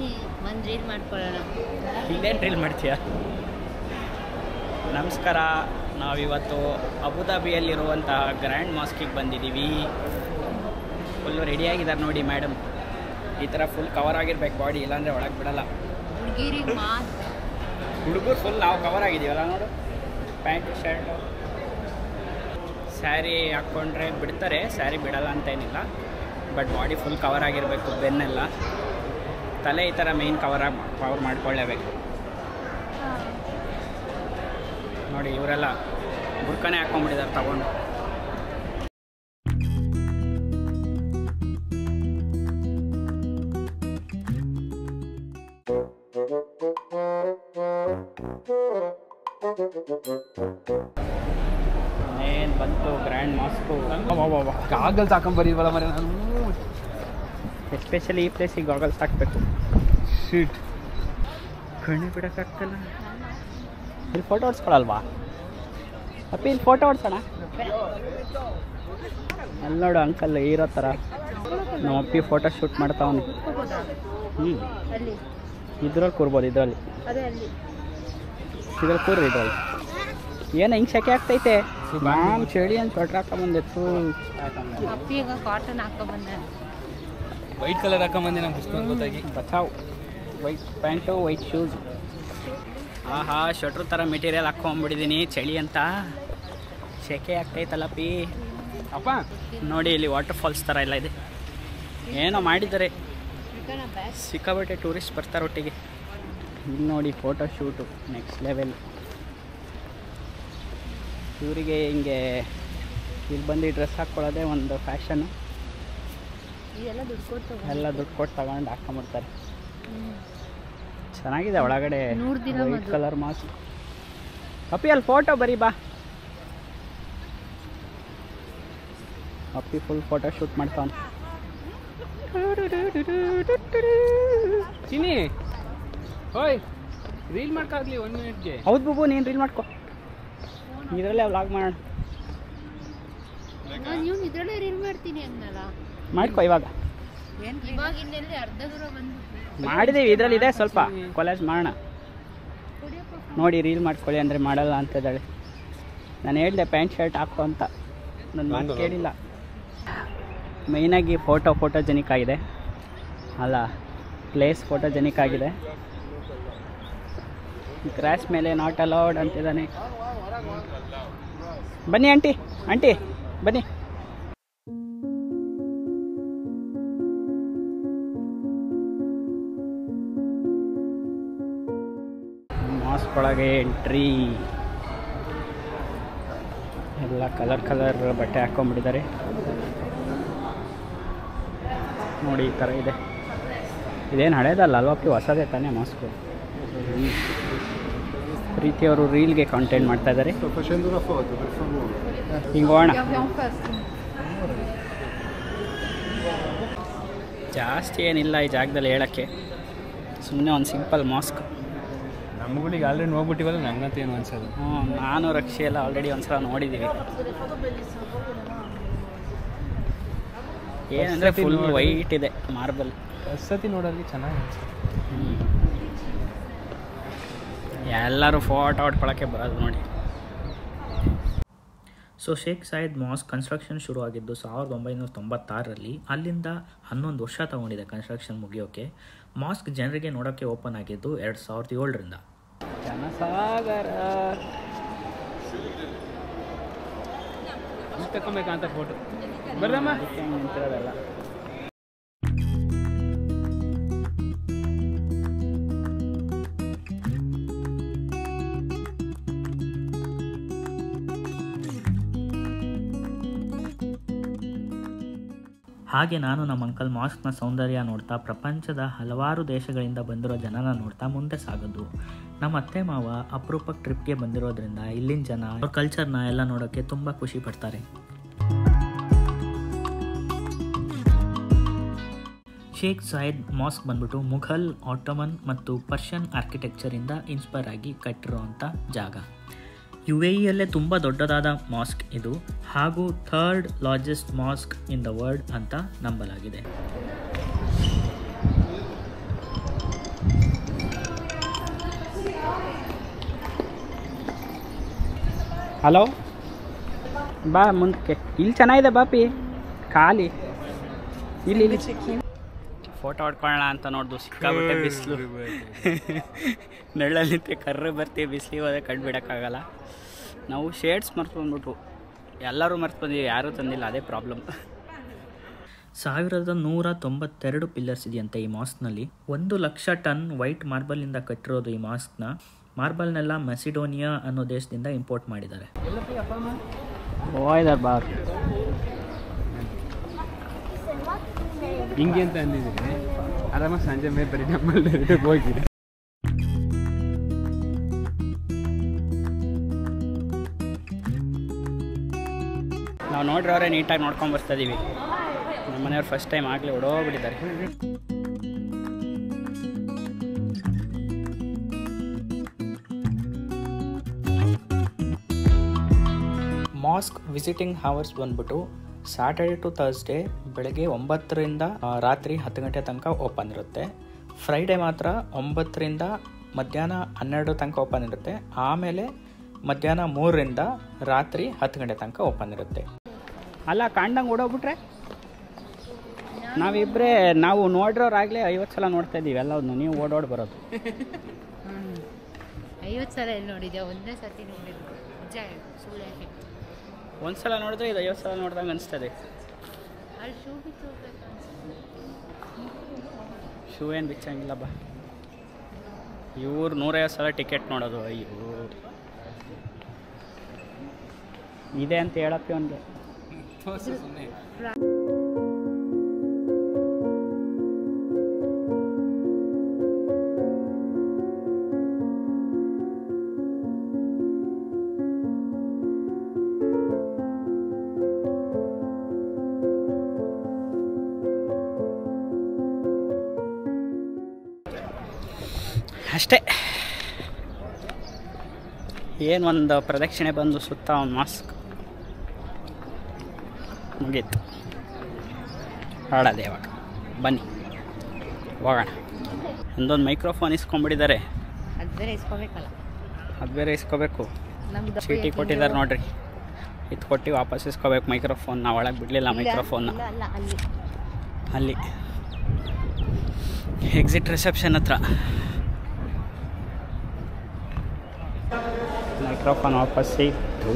ಬನ್ನಿ ಒಂದು ರೀಲ್ ಮಾಡ್ಕೊಳ್ಳೋಣ. ಇಲ್ಲೇನು ರೀಲ್ ಮಾಡ್ತೀಯ? ನಮಸ್ಕಾರ, ನಾವಿವತ್ತು ಅಬುದಾಬಿಯಲ್ಲಿರುವಂತಹ ಗ್ರ್ಯಾಂಡ್ ಮಾಸ್ಕಿಗೆ ಬಂದಿದ್ದೀವಿ. ಫುಲ್ಲು ರೆಡಿಯಾಗಿದ್ದಾರೆ ನೋಡಿ ಮೇಡಮ್. ಈ ಥರ ಫುಲ್ ಕವರ್ ಆಗಿರ್ಬೇಕು ಬಾಡಿ, ಇಲ್ಲಾಂದರೆ ಒಳಗೆ ಬಿಡಲ್ಲ. ಹುಡುಗಿರಿಗೆ ಮಾತ್ರ, ಹುಡುಗರು ಫುಲ್ ನಾವು ಕವರ್ ಆಗಿದ್ದೀವಲ್ಲ ನೋಡು. ಪ್ಯಾಂಟ್ ಶರ್ಟು ಸ್ಯಾರಿ ಹಾಕ್ಕೊಂಡ್ರೆ ಬಿಡ್ತಾರೆ, ಸ್ಯಾರಿ ಬಿಡಲ್ಲ ಅಂತ ಏನಿಲ್ಲ. ಬಟ್ ಬಾಡಿ ಫುಲ್ ಕವರ್ ಆಗಿರಬೇಕು, ಬೆನ್ನೆಲ್ಲ, ತಲೆ ಈ ಥರ ಮೇಯ್ನ್ ಕವರ್ ಮಾಡ್ಕೊಳ್ಳೇಬೇಕು ನೋಡಿ. ಇವರೆಲ್ಲ ಬುರ್ಕನೇ ಹಾಕ್ಕೊಂಡ್ಬಿಟ್ಟಿದ್ದಾರೆ ತಗೊಂಡು. ಏನು ಬಂತು ಗ್ರ್ಯಾಂಡ್ ಮಾಸ್ಕು. ಗಾಗಲ್ಸ್ ಹಾಕೊಂಬರಿವಲ್ಲ ಮರೆ ನಾನು. ಎಸ್ಪೆಷಲಿ ಈ ಪ್ಲೇಸಿಗೆ ಗಾಗಲ್ಸ್ ಹಾಕಬೇಕು. ಶೀಟ್ ಕಣ್ಣು ಬಿಡೋಕ್ಕಾಗ್ತಲ್ಲ. ಇಲ್ಲಿ ಫೋಟೋ ಹೊಡ್ಸ್ಕೊಳಲ್ವಾ ಅಪ್ಪಿ? ಇಲ್ಲಿ ಫೋಟೋ ಹೊಡ್ಸೋಣ. ಅಲ್ಲಿ ನೋಡು ಅಂಕಲ್ ಇರೋ ಥರ ನಮ್ಮ ಅಪ್ಪಿ ಫೋಟೋ ಶೂಟ್ ಮಾಡ್ತಾವನು. ಅಲ್ಲಿ ಇದ್ರಲ್ಲಿ ಕೂರ್ಬೋದು, ಇದ್ರಲ್ಲಿ ಕೂರ್ರಿ. ಇದ್ರಲ್ಲಿ ಏನು ಹಿಂಗೆ ಸೆಕೆ ಆಗ್ತೈತೆ ಮ್ಯಾಮ್, ಚಳಿ ಅಂತ ಸ್ವೆಟ್ರ್ ಹಾಕೊಂಬಂದಿತ್ತು. ಅಪ್ಪಿ ಈಗ ಕಾಟನ್ ಹಾಕೊಂಡ್ಬಂದ. ವೈಟ್ ಕಲರ್ ಹಾಕೊಂಬಂದೆ ನಂಗೆ ಪುಸ್ತಕ ಗೊತ್ತಾಗಿ. ಬಚಾವ್ ವೈಟ್ ಪ್ಯಾಂಟು, ವೈಟ್ ಶೂಸ್. ಆಹಾ, ಶಟ್ರು ಥರ ಮೆಟೀರಿಯಲ್ ಹಾಕ್ಕೊಂಬಿಟ್ಟಿದ್ದೀನಿ ಚಳಿ ಅಂತ. ಸೆಕೆ ಆಗ್ತೈತಲ್ಲ ಪಿ ಅಪ್ಪ. ನೋಡಿ ಇಲ್ಲಿ ವಾಟರ್ ಫಾಲ್ಸ್ ಥರ ಎಲ್ಲ ಇದೆ, ಏನೋ ಮಾಡಿದ್ದಾರೆ. ಸಿಕ್ಕಾಬಟ್ಟೆ ಟೂರಿಸ್ಟ್ ಬರ್ತಾರೆ ಒಟ್ಟಿಗೆ. ಇಲ್ಲಿ ನೋಡಿ ಫೋಟೋ ಶೂಟು ನೆಕ್ಸ್ಟ್ ಲೆವೆಲ್. ಇವರಿಗೆ ಹಿಂಗೆ ಇಲ್ಲಿ ಬಂದು ಡ್ರೆಸ್ ಹಾಕ್ಕೊಳ್ಳೋದೇ ಒಂದು ಫ್ಯಾಷನ್ನು. ಎಲ್ಲ ದುಡ್ಡು ಕೊಟ್ಟು ತಗೊಂಡು ಹಾಕೊಂಬಿಡ್ತಾರೆ. ಚೆನ್ನಾಗಿದೆ ಒಳಗಡೆ ವೈಟ್ ಕಲರ್ ಮಾಸ್ಕ್. ಅಪ್ಪಿ ಅಲ್ಲಿ ಫೋಟೋ ಬರೀ ಬಾ. ಅಪ್ಪಿ ಫುಲ್ ಫೋಟೋ ಶೂಟ್ ಮಾಡ್ತಾನೆ. ಚಿನಿ ಓಯ್, ರೀಲ್ ಮಾಡ್ಕಾಗ್ಲಿ 1 ಮಿನಿಟ್ಗೆ. ಹೌದು ಬೂಬು, ನೀನು ರೀಲ್ ಮಾಡ್ಕೊ, ಇದರಲ್ಲೇ ವ್ಲಾಗ್ ಮಾಡೋಣ. ನೀವು ಇದರಲ್ಲೇ ರೀಲ್ ಮಾಡ್ತೀನಿ ಅನ್ನಲ್ಲ. ಮಾಡ್ಕೊ ಇವಾಗ. ಇವಾಗ ಇನ್ನೆಲ್ಲಿ ಅರ್ಧ ದೂರ ಬಂದು ಮಾಡಿದ್ದೀವಿ, ಇದರಲ್ಲಿದೆ ಸ್ವಲ್ಪ ಕೊಲಾಜ್ ಮಾಡೋಣ. ನೋಡಿ ರೀಲ್ ಮಾಡ್ಕೊಳ್ಳಿ ಅಂದರೆ ಮಾಡಲ್ಲ ಅಂತಿದ್ದಾಳೆ. ನಾನು ಹೇಳಿದೆ ಪ್ಯಾಂಟ್ ಶರ್ಟ್ ಹಾಕೋ ಅಂತ, ನನ್ನ ಮಾತು ಕೇಳಿಲ್ಲ. ಮೇಯ್ನಾಗಿ ಫೋಟೋಜೆನಿಕ್ ಆಗಿದೆ ಅಲ್ಲ, ಪ್ಲೇಸ್ ಫೋಟೋಜೆನಿಕ್ ಆಗಿದೆ. ಗ್ರಾಸ್ ಮೇಲೆ ನಾಟ್ ಅಲೌಡ್ ಅಂತಿದ್ದಾನೆ. ಬನ್ನಿ ಆಂಟಿ ಬನ್ನಿ. ಮಾಸ್ಕ್ ಒಳಗೆ ಎಂಟ್ರಿ. ಎಲ್ಲ ಕಲರ್ ಬಟ್ಟೆ ಹಾಕ್ಕೊಂಡ್ಬಿಟ್ಟಿದ್ದಾರೆ ನೋಡಿ. ಈ ಥರ ಇದೆ. ಇದೇನು ಹಳೇದಲ್ಲ ಅಲ್ವಾಪಿ, ಹೊಸದೇ ತಾನೇ ಮಾಸ್ಕು. ಪ್ರೀತಿಯವರು ರೀಲ್ಗೆ ಕಾಂಟೆಂಟ್ ಮಾಡ್ತಾ ಇದ್ದಾರೆ. ಹಿಂಗೆ ಹೋಗೋಣ. ಜಾಸ್ತಿ ಏನಿಲ್ಲ ಈ ಜಾಗದಲ್ಲಿ ಹೇಳೋಕ್ಕೆ, ಸುಮ್ಮನೆ ಒಂದು ಸಿಂಪಲ್ ಮಾಸ್ಕ್. ನಮ್ಗಳಿಗೆ ಆಲ್ರೆಡಿ ನೋಡ್ಬಿಟ್ಟಿವಲ್ಲ, ನಂಗಂತ ಏನು ಅನ್ಸೋದು. ನಾನು ರಕ್ಷೆ ಎಲ್ಲ ಆಲ್ರೆಡಿ ಒಂದ್ಸಲ ನೋಡಿದ್ದೀವಿ. ಏನಂದರೆ ಫುಲ್ ವೈಟ್ ಇದೆ ಮಾರ್ಬಲ್. ಸತಿ ನೋಡೋರಿಗೆ ಚೆನ್ನಾಗಿ ಅನ್ಸುತ್ತೆ. ಎಲ್ಲರೂ ಫೋಟೋ ಹೊಡ್ಕೊಳ್ಳೋಕ್ಕೆ ಬರೋದು ನೋಡಿ. ಸೊ ಶೇಖ್ ಸಾಯದ್ ಮಾಸ್ಕ್ ಕನ್ಸ್ಟ್ರಕ್ಷನ್ ಶುರುವಾಗಿದ್ದು 1996ರಲ್ಲಿ. ಅಲ್ಲಿಂದ 11 ವರ್ಷ ತಗೊಂಡಿದೆ ಕನ್ಸ್ಟ್ರಕ್ಷನ್ ಮುಗಿಯೋಕ್ಕೆ. ಮಾಸ್ಕ್ ಜನರಿಗೆ ನೋಡೋಕ್ಕೆ ಓಪನ್ ಆಗಿದ್ದು 2007ರಿಂದ. ಜನಸಾಗರ ತಗೊಬೇಕಂತ ಫೋಟೋ ಬರ್ರಮ್ಮ ನಿಂತಿರೋದಲ್ಲ. ಹಾಗೆ ನಾನು ನಮ್ಮ ಅಂಕಲ್ ಮಾಸ್ಕ್ನ ಸೌಂದರ್ಯ ನೋಡ್ತಾ, ಪ್ರಪಂಚದ ಹಲವಾರು ದೇಶಗಳಿಂದ ಬಂದಿರೋ ಜನನ ನೋಡ್ತಾ ಮುಂದೆ ಸಾಗೋದು. ನಮ್ಮ ಅತ್ತೆ ಮಾವ ಅಪರೂಪಕ್ಕೆ ಟ್ರಿಪ್ಗೆ ಬಂದಿರೋದ್ರಿಂದ ಇಲ್ಲಿನ ಜನ ಅವ್ರ ಕಲ್ಚರ್ನ ಎಲ್ಲ ನೋಡೋಕ್ಕೆ ತುಂಬ ಖುಷಿ ಪಡ್ತಾರೆ. ಶೇಖ್ ಸಾಯದ್ ಮಾಸ್ಕ್ ಬಂದ್ಬಿಟ್ಟು ಮುಘಲ್, ಆಟೋಮನ್ ಮತ್ತು ಪರ್ಷಿಯನ್ ಆರ್ಕಿಟೆಕ್ಚರಿಂದ ಇನ್ಸ್ಪೈರ್ ಆಗಿ ಕಟ್ಟಿರುವಂಥ ಜಾಗ. UAEಯಲ್ಲೇ ತುಂಬ ದೊಡ್ಡದಾದ ಮಾಸ್ಕ್ ಇದು, ಹಾಗೂ 3rd largest mask in the world ಅಂತ ನಂಬಲಾಗಿದೆ. ಹಲೋ ಬಾ ಮುಂದಕ್ಕೆ ಇಲ್ಲಿ ಚೆನ್ನಾಗಿದೆ ಬಾಪಿ ಖಾಲಿ ಇಲ್ಲಿ ಫೋಟೋ ಹೊಡ್ಕೊಳ್ಳೋಣ ಅಂತ ನೋಡ್ದು ಸಿಕ್ಕಾಬಿಟ್ಟೆ ಬಿಸಿಲು ನೆರಳಲ್ಲಿ ಕರ್ರೆ ಬರ್ತೀವಿ ಬಿಸಿಲಿಗೆ ಹೋದರೆ ಕಣ್ಣು ಬಿಡೋಕ್ಕಾಗಲ್ಲ. ನಾವು ಶೇಡ್ಸ್ ಮರ್ತು ಬಂದ್ಬಿಟ್ರು, ಎಲ್ಲರೂ ಮರ್ತು ಬಂದೀವಿ, ಯಾರೂ ತಂದಿಲ್ಲ, ಅದೇ ಪ್ರಾಬ್ಲಮ್. 1192 ಪಿಲ್ಲರ್ಸ್ ಇದೆಯಂತೆ ಈ ಮಾಸ್ಕ್ನಲ್ಲಿ. 1,00,000 ಟನ್ ವೈಟ್ ಮಾರ್ಬಲ್ನಿಂದ ಕಟ್ಟಿರೋದು ಈ ಮಾಸ್ಕ್ನ. ಮಾರ್ಬಲ್ನೆಲ್ಲ ಮೆಸಿಡೋನಿಯಾ ಅನ್ನೋ ದೇಶದಿಂದ ಇಂಪೋರ್ಟ್ ಮಾಡಿದ್ದಾರೆ. ಹೋಯ್ದಾರ ಬಾ ಹಿಂಗೆ ಅಂತ ಅಂದಿದ್ದೀನಿ. ಆರಾಮಾಗಿ ಸಂಜೆ ಮೇಲೆ ಬರೀ ನಮ್ಮಲ್ಲಿ ಹೋಗಿದೆ. ನಾವು ನೋಡ್ರವ್ರೆ ನೀಟಾಗಿ ನೋಡ್ಕೊಂಡು ಬರ್ತಾ ಇದೀವಿ. ನಮ್ಮ ಮನೆಯವ್ರು ಫಸ್ಟ್ ಟೈಮ್ ಆಗಲೇ ಓಡೋಗ್ಬಿಟ್ಟಿದ್ದಾರೆ. ಮಾಸ್ಕ್ ವಿಸಿಟಿಂಗ್ ಹವರ್ಸ್ ಬಂದ್ಬಿಟ್ಟು ಸ್ಯಾಟರ್ಡೆ ಟು ಥರ್ಸ್ಡೇ ಬೆಳಗ್ಗೆ 9ರಿಂದ ರಾತ್ರಿ 10 ಗಂಟೆ ತನಕ ಓಪನ್ ಇರುತ್ತೆ. ಫ್ರೈಡೇ ಮಾತ್ರ 9ರಿಂದ ಮಧ್ಯಾಹ್ನ 12 ತನಕ ಓಪನ್ ಇರುತ್ತೆ. ಆಮೇಲೆ ಮಧ್ಯಾಹ್ನ 3ರಿಂದ ರಾತ್ರಿ 10 ಗಂಟೆ ತನಕ ಓಪನ್ ಇರುತ್ತೆ. ಅಲ್ಲ ಕಾಣ್ದಂಗೆ ಓಡೋಗ್ಬಿಟ್ರೆ ನಾವಿಬ್ಬರೇ ನಾವು ನೋಡ್ರೋರಾಗಲೇ 50 ಸಲ ನೋಡ್ತಾ ಇದ್ದೀವಿ ಎಲ್ಲವನ್ನು. ನೀವು ಓಡೋಡಿ ಬರೋದು 50 ಸಲ ಎಲ್ಲಿ ನೋಡಿದ್ಯಾ? ಒಂದೇ ಸತಿ ನೋಡಿದ್ದು ನಿಜ ಸುಳ್ಳು. ಒಂದು ಸಲ ನೋಡಿದ್ರೆ ಇದು 50 ಸಲ ನೋಡ್ದಂಗೆ ಅನಿಸ್ತದೆ. ಅಲ್ಲಿ ಶೂ ಬಿಚ್ಚೋಗ್ಬೇಕು ಅನ್ಸುತ್ತೆ. ಶೂ ಏನು ಬಿಚ್ಚಂಗಿಲ್ಲ ಬಾ. ಇವ್ರು 150 ಸಲ ಟಿಕೆಟ್ ನೋಡೋದು. ಅಯ್ಯೋ ಇದೆ ಅಂತ ಹೇಳಪ್ಪಿ ಅವನಿಗೆ. ಅಷ್ಟೇ, ಏನು ಒಂದು ಪ್ರದಕ್ಷಿಣೆ ಬಂದು ಸುತ್ತ ಒಂದು ಮಾಸ್ಕ್ ಮುಗೀತು. ಆಡೋದೆ ಇವಾಗ ಬನ್ನಿ ಹೋಗೋಣ. ಒಂದೊಂದು ಮೈಕ್ರೋಫೋನ್ ಇಸ್ಕೊಂಡ್ಬಿಟ್ಟಿದ್ದಾರೆ, ಅದು ಬೇರೆ ಇಸ್ಕೋಬೇಕಲ್ಲ. ಅದು ಬೇರೆ ಇಸ್ಕೋಬೇಕು. ನಮ್ದು ಚೀಟಿ ಕೊಟ್ಟಿದ್ದಾರೆ ನೋಡ್ರಿ, ಇದು ಕೊಟ್ಟು ವಾಪಸ್ ಇಸ್ಕೋಬೇಕು ಮೈಕ್ರೋಫೋನ್. ನಾವು ಒಳಗೆ ಬಿಡಲಿಲ್ಲ ಮೈಕ್ರೋಫೋನ್ನ. ಅಲ್ಲಿ ಎಕ್ಸಿಟ್ ರಿಸೆಪ್ಷನ್ ಹತ್ರ ಮೈಕ್ರೋಫೋನ್ ವಾಪಸ್ ಸಿಕ್ತು.